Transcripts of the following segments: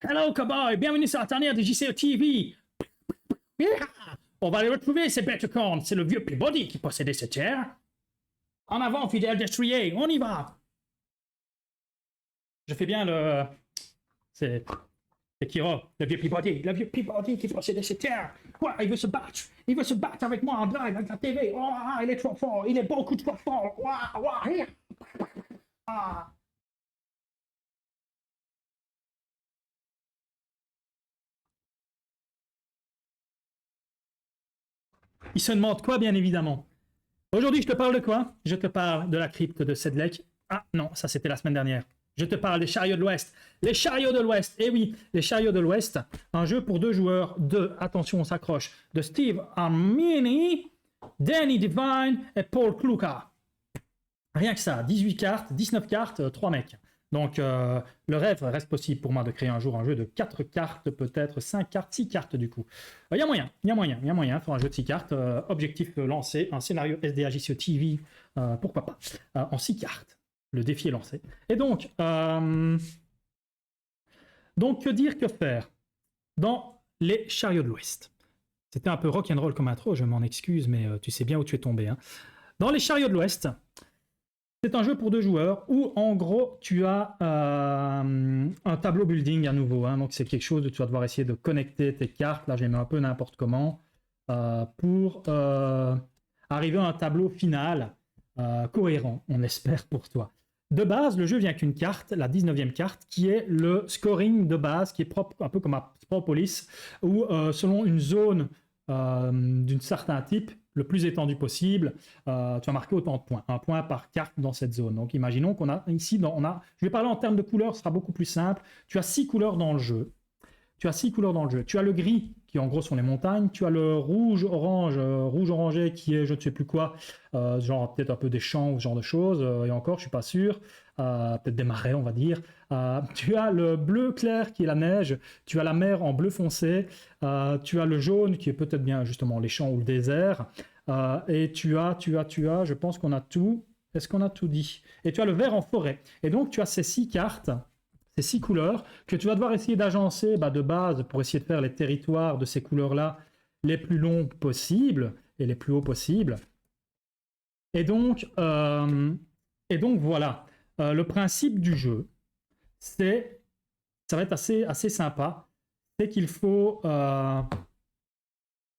Hello cowboy, bienvenue sur la dernière de JCO TV. Yeah. On va les retrouver ces bêtes cornes, c'est le vieux Peabody qui possédait cette terre. En avant, fidèle destrier, on y va. Je fais bien le... C'est Kiro, le vieux Peabody qui possédait cette terre. Quoi, il veut se battre avec moi en drive, avec la TV. Oh, il est trop fort, il est beaucoup trop fort. Ah. Il se demande quoi, bien évidemment. Aujourd'hui, je te parle de quoi? Je te parle de la crypte de Sedlec. Ah non, ça c'était la semaine dernière. Je te parle des chariots de l'Ouest. Les chariots de l'Ouest. Eh oui, les chariots de l'Ouest. Un jeu pour 2 joueurs attention, on s'accroche, de Steve Armini, Danny Devine et Paul Kluka. Rien que ça, 18 cartes, 19 cartes, 3 mecs. Donc le rêve reste possible pour moi de créer un jour un jeu de 4 cartes, peut-être 5 cartes, 6 cartes du coup. Il y a moyen pour un jeu de 6 cartes. Objectif lancé, un scénario SDAJCO TV, pourquoi pas, en 6 cartes. Le défi est lancé. Et donc que dire, que faire dans les chariots de l'Ouest? C'était un peu rock'n'roll comme intro, je m'en excuse, mais tu sais bien où tu es tombé. Hein. Dans les chariots de l'Ouest, c'est un jeu pour 2 joueurs où, en gros, tu as un tableau building à nouveau. Hein, donc, c'est quelque chose où tu vas devoir essayer de connecter tes cartes. Là, je les mets un peu n'importe comment pour arriver à un tableau final cohérent, on espère pour toi. De base, le jeu vient qu'une carte, la 19e carte, qui est le scoring de base, qui est propre, un peu comme à Propolis, où selon une zone d'un certain type, le plus étendu possible, tu vas marquer autant de points, un point par carte dans cette zone. Donc imaginons qu'on a ici, je vais parler en termes de couleurs, ce sera beaucoup plus simple. Tu as 6 couleurs dans le jeu. Tu as 6 couleurs dans le jeu. Tu as le gris, qui en gros sont les montagnes. Tu as le rouge-orange, rouge-orangé, qui est je ne sais plus quoi, genre peut-être un peu des champs ou ce genre de choses. Et encore, je ne suis pas sûr. Peut-être des marais, on va dire. Tu as le bleu clair, qui est la neige. Tu as la mer en bleu foncé. Tu as le jaune, qui est peut-être bien justement les champs ou le désert. Et tu as, je pense qu'on a tout. Est-ce qu'on a tout dit? Et tu as le vert en forêt. Et donc, tu as ces 6 cartes, ces 6 couleurs, que tu vas devoir essayer d'agencer de base pour essayer de faire les territoires de ces couleurs-là les plus longs possibles et les plus hauts possibles. Et donc voilà. Le principe du jeu, ça va être assez sympa, c'est qu'il faut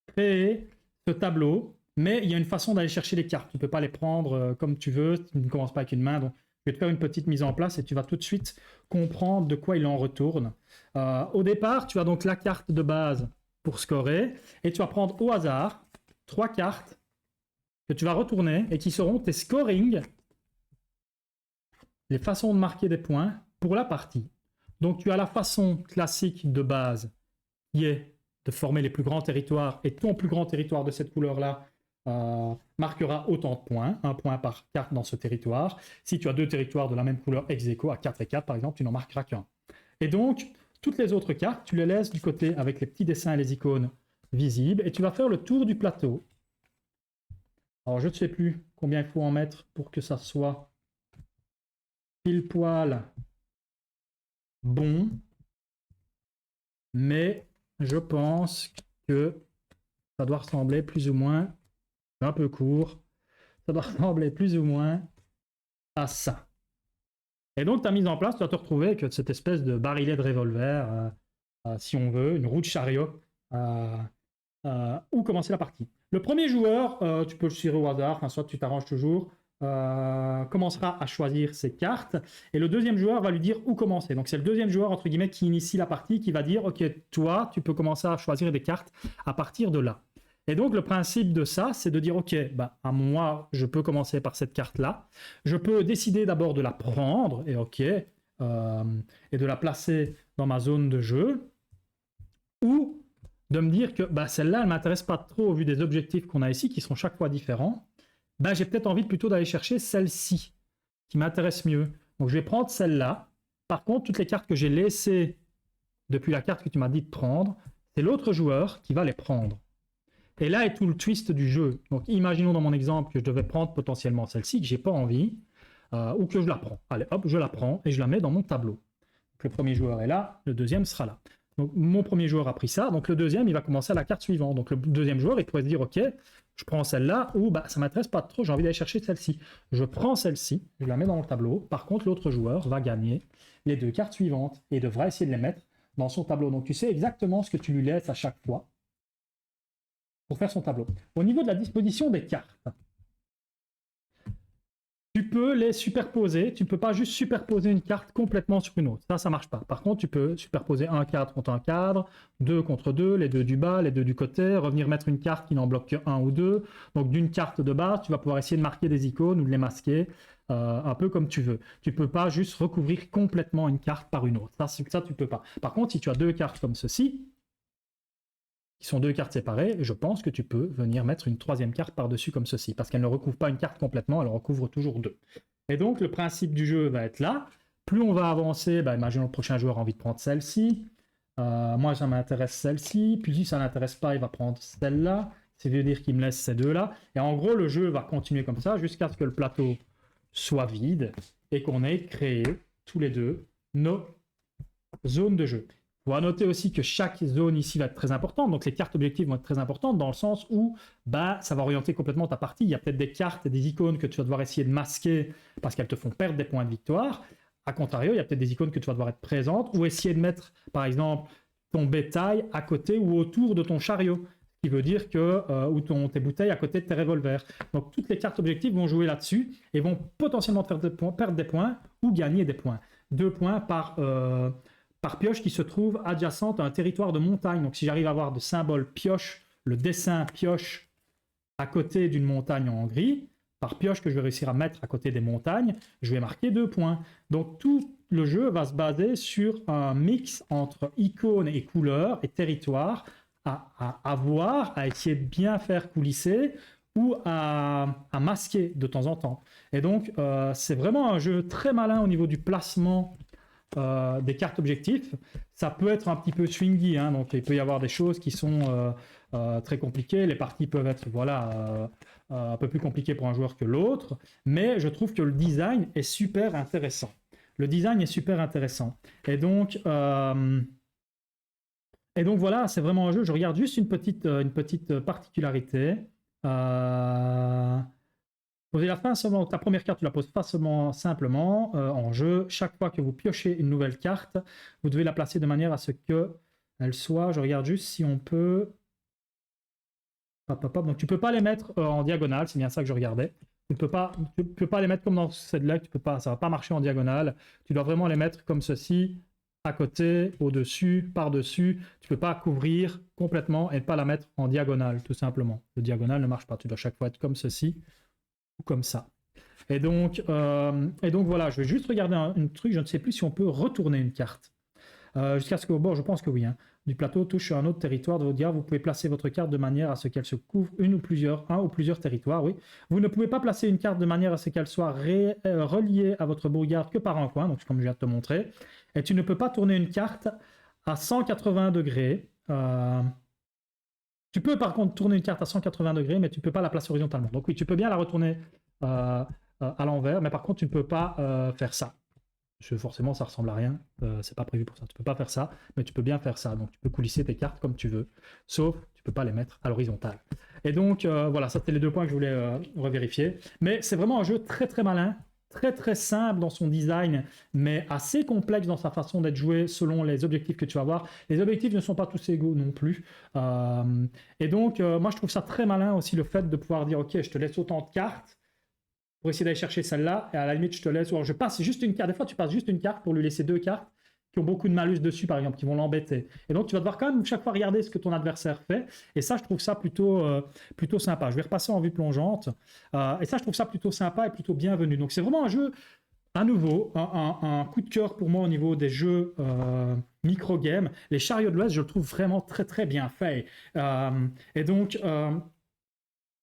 créer ce tableau, mais il y a une façon d'aller chercher les cartes. Tu ne peux pas les prendre comme tu veux, tu ne commences pas avec une main, donc je vais te faire une petite mise en place et tu vas tout de suite comprendre de quoi il en retourne. Au départ, tu as donc la carte de base pour scorer et tu vas prendre au hasard 3 cartes que tu vas retourner et qui seront tes scorings, les façons de marquer des points pour la partie. Donc tu as la façon classique de base qui est de former les plus grands territoires et ton plus grand territoire de cette couleur-là marquera autant de points, 1 point par carte dans ce territoire. Si tu as 2 territoires de la même couleur ex aequo à 4 et 4 par exemple, tu n'en marqueras qu'un. Et donc, toutes les autres cartes, tu les laisses du côté avec les petits dessins et les icônes visibles et tu vas faire le tour du plateau. Alors, je ne sais plus combien il faut en mettre pour que ça soit pile poil bon, mais je pense que ça doit ressembler plus ou moins, un peu court, ça doit ressembler plus ou moins à ça. Et donc, ta mise en place, tu vas te retrouver avec cette espèce de barillet de revolver, si on veut, une roue de chariot, où commencer la partie. Le premier joueur, tu peux le tirer au hasard, soit tu t'arranges toujours, commencera à choisir ses cartes et le deuxième joueur va lui dire où commencer. Donc c'est le deuxième joueur entre guillemets qui initie la partie, qui va dire ok, toi tu peux commencer à choisir des cartes à partir de là. Et donc le principe de ça, c'est de dire ok, à moi je peux commencer par cette carte là, je peux décider d'abord de la prendre et ok, et de la placer dans ma zone de jeu, ou de me dire que celle-là elle m'intéresse pas trop au vu des objectifs qu'on a ici qui sont chaque fois différents. J'ai peut-être envie plutôt d'aller chercher celle-ci, qui m'intéresse mieux. Donc je vais prendre celle-là. Par contre, toutes les cartes que j'ai laissées depuis la carte que tu m'as dit de prendre, c'est l'autre joueur qui va les prendre. Et là est tout le twist du jeu. Donc imaginons dans mon exemple que je devais prendre potentiellement celle-ci, que j'ai pas envie, ou que je la prends. Allez, hop, je la prends et je la mets dans mon tableau. Le premier joueur est là, le deuxième sera là. Donc mon premier joueur a pris ça, donc le deuxième, il va commencer à la carte suivante. Donc le deuxième joueur, il pourrait se dire, ok, je prends celle-là, ou bah, ça m'intéresse pas trop, j'ai envie d'aller chercher celle-ci. Je prends celle-ci, je la mets dans le tableau. Par contre, l'autre joueur va gagner les 2 cartes suivantes et devra essayer de les mettre dans son tableau. Donc tu sais exactement ce que tu lui laisses à chaque fois pour faire son tableau. Au niveau de la disposition des cartes, tu peux les superposer. Tu ne peux pas juste superposer une carte complètement sur une autre. Ça marche pas. Par contre, tu peux superposer un cadre contre un cadre, 2 contre 2, les 2 du bas, les 2 du côté, revenir mettre une carte qui n'en bloque que 1 ou 2. Donc d'une carte de base, tu vas pouvoir essayer de marquer des icônes ou de les masquer un peu comme tu veux. Tu ne peux pas juste recouvrir complètement une carte par une autre. Ça, tu ne peux pas. Par contre, si tu as 2 cartes comme ceci, qui sont 2 cartes séparées, je pense que tu peux venir mettre une 3e carte par-dessus comme ceci, parce qu'elle ne recouvre pas une carte complètement, elle recouvre toujours 2. Et donc, le principe du jeu va être là. Plus on va avancer, bah, imaginons le prochain joueur a envie de prendre celle-ci. Moi, ça m'intéresse celle-ci. Puis si ça n'intéresse pas, il va prendre celle-là. Ça veut dire qu'il me laisse ces 2-là. Et en gros, le jeu va continuer comme ça jusqu'à ce que le plateau soit vide et qu'on ait créé tous les 2 nos zones de jeu. Il faut noter aussi que chaque zone ici va être très importante, donc les cartes objectives vont être très importantes dans le sens où bah, ça va orienter complètement ta partie. Il y a peut-être des cartes et des icônes que tu vas devoir essayer de masquer parce qu'elles te font perdre des points de victoire. A contrario, il y a peut-être des icônes que tu vas devoir être présente ou essayer de mettre, par exemple, ton bétail à côté ou autour de ton chariot, ce qui veut dire que, ou tes bouteilles à côté de tes revolvers. Donc toutes les cartes objectives vont jouer là-dessus et vont potentiellement te faire perdre des points ou gagner des points. 2 points par pioche qui se trouve adjacente à un territoire de montagne. Donc si j'arrive à avoir de symbole pioche, le dessin pioche à côté d'une montagne en gris, par pioche que je vais réussir à mettre à côté des montagnes, je vais marquer 2 points. Donc tout le jeu va se baser sur un mix entre icônes et couleurs et territoires à voir, à essayer de bien faire coulisser ou à masquer de temps en temps. Et donc c'est vraiment un jeu très malin au niveau du placement des cartes objectifs. Ça peut être un petit peu swingy, hein, donc il peut y avoir des choses qui sont très compliquées. Les parties peuvent être un peu plus compliquées pour un joueur que l'autre, mais je trouve que le design est super intéressant. Le design est super intéressant. Et donc voilà, c'est vraiment un jeu. Je regarde juste une petite particularité. Posez la fin seulement, ta première carte, tu la poses simplement en jeu. Chaque fois que vous piochez une nouvelle carte, vous devez la placer de manière à ce qu'elle soit, je regarde juste si on peut... Donc tu ne peux pas les mettre en diagonale, c'est bien ça que je regardais. Tu ne peux pas les mettre comme dans celle-là, ça ne va pas marcher en diagonale. Tu dois vraiment les mettre comme ceci, à côté, au-dessus, par-dessus. Tu ne peux pas couvrir complètement et ne pas la mettre en diagonale, tout simplement. Le diagonale ne marche pas, tu dois chaque fois être comme ceci. Comme ça. Et donc voilà, je vais juste regarder un truc, je ne sais plus si on peut retourner une carte. Jusqu'à ce que, bon, je pense que oui, hein, du plateau touche sur un autre territoire de votre garde, vous pouvez placer votre carte de manière à ce qu'elle se couvre un ou plusieurs territoires, oui. Vous ne pouvez pas placer une carte de manière à ce qu'elle soit reliée à votre bourgade que par un coin, donc comme je viens de te montrer. Et tu ne peux pas tourner une carte à 180 degrés. Tu peux par contre tourner une carte à 180 degrés, mais tu ne peux pas la placer horizontalement. Donc oui, tu peux bien la retourner à l'envers, mais par contre, tu ne peux pas faire ça. Parce que forcément, ça ressemble à rien. C'est pas prévu pour ça. Tu ne peux pas faire ça, mais tu peux bien faire ça. Donc tu peux coulisser tes cartes comme tu veux, sauf tu ne peux pas les mettre à l'horizontale. Et donc voilà, ça c'était les 2 points que je voulais revérifier. Mais c'est vraiment un jeu très très malin. Très très simple dans son design, mais assez complexe dans sa façon d'être joué selon les objectifs que tu vas avoir. Les objectifs ne sont pas tous égaux non plus. Et donc, moi je trouve ça très malin aussi le fait de pouvoir dire ok, je te laisse autant de cartes pour essayer d'aller chercher celle-là, et à la limite je te laisse, ou alors je passe juste une carte. Des fois tu passes juste une carte pour lui laisser 2 cartes qui ont beaucoup de malus dessus, par exemple, qui vont l'embêter. Et donc, tu vas devoir quand même chaque fois regarder ce que ton adversaire fait. Et ça, je trouve ça plutôt sympa. Je vais repasser en vue plongeante. Et ça, je trouve ça plutôt sympa et plutôt bienvenu. Donc, c'est vraiment un jeu, à nouveau, un coup de cœur pour moi au niveau des jeux micro-games. Les Chariots de l'Ouest, je le trouve vraiment très, très bien fait. Et donc,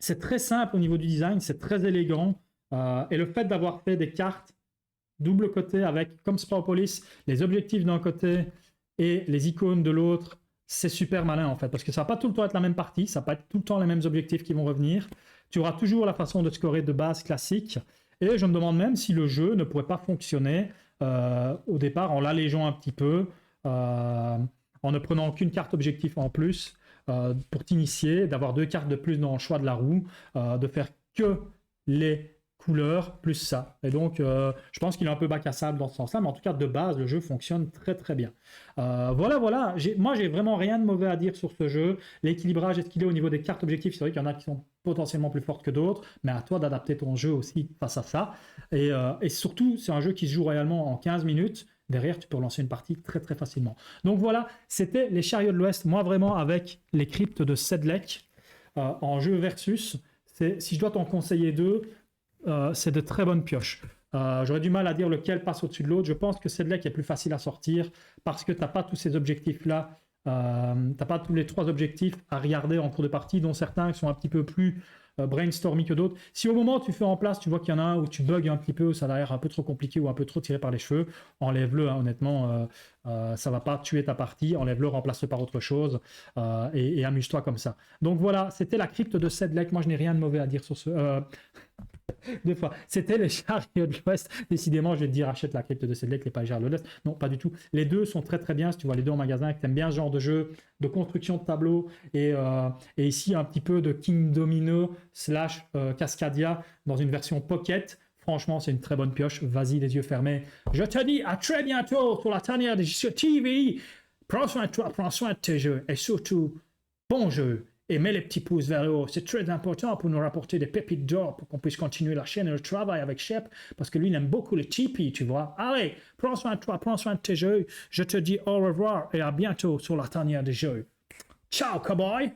c'est très simple au niveau du design, c'est très élégant. Et le fait d'avoir fait des cartes double côté avec, comme Sprawlpolis, les objectifs d'un côté et les icônes de l'autre, c'est super malin en fait, parce que ça va pas tout le temps être la même partie, ça va pas être tout le temps les mêmes objectifs qui vont revenir. Tu auras toujours la façon de scorer de base classique, et je me demande même si le jeu ne pourrait pas fonctionner au départ, en l'allégeant un petit peu, en ne prenant qu'une carte objectif en plus pour t'initier, d'avoir 2 cartes de plus dans le choix de la roue, de faire que les couleurs plus ça. Et donc, je pense qu'il est un peu bac à sable dans ce sens-là, mais en tout cas, de base, le jeu fonctionne très très bien. Voilà. Moi, j'ai vraiment rien de mauvais à dire sur ce jeu. L'équilibrage, est-ce qu'il est au niveau des cartes objectifs? C'est vrai qu'il y en a qui sont potentiellement plus fortes que d'autres, mais à toi d'adapter ton jeu aussi face à ça. Et surtout, c'est un jeu qui se joue réellement en 15 minutes. Derrière, tu peux relancer une partie très très facilement. Donc voilà, c'était les Chariots de l'Ouest. Moi, vraiment, avec les cryptes de Sedlec en jeu versus, si je dois t'en conseiller deux, c'est de très bonnes pioches. J'aurais du mal à dire lequel passe au-dessus de l'autre. Je pense que Sedlec est plus facile à sortir parce que tu n'as pas tous ces objectifs-là. Tu n'as pas tous les 3 objectifs à regarder en cours de partie, dont certains sont un petit peu plus brainstormy que d'autres. Si au moment où tu fais en place, tu vois qu'il y en a un où tu bugs un petit peu, où ça a l'air un peu trop compliqué ou un peu trop tiré par les cheveux, enlève-le, hein, honnêtement, ça va pas tuer ta partie, enlève-le, remplace-le par autre chose et amuse-toi comme ça. Donc voilà, c'était la crypte de Sedlec. Moi, je n'ai rien de mauvais à dire sur ce... 2 fois. C'était les Chariots de l'Ouest. Décidément, je vais te dire, achète la crypte de Sedlec et pas les Chariots de l'Ouest. Non, pas du tout. Les deux sont très très bien. Si tu vois les deux en magasin, que tu aimes bien ce genre de jeu, de construction de tableau et ici un petit peu de King Domino / Cascadia dans une version pocket. Franchement, c'est une très bonne pioche. Vas-y, les yeux fermés. Je te dis à très bientôt sur la tanière de TV. Prends soin de toi, prends soin de tes jeux et surtout, bon jeu. Et mets les petits pouces vers le haut. C'est très important pour nous rapporter des pépites d'or pour qu'on puisse continuer la chaîne et le travail avec Shep parce que lui, il aime beaucoup les Tipeee, tu vois. Allez, prends soin de toi, prends soin de tes jeux. Je te dis au revoir et à bientôt sur la tanière des jeux. Ciao, cowboy!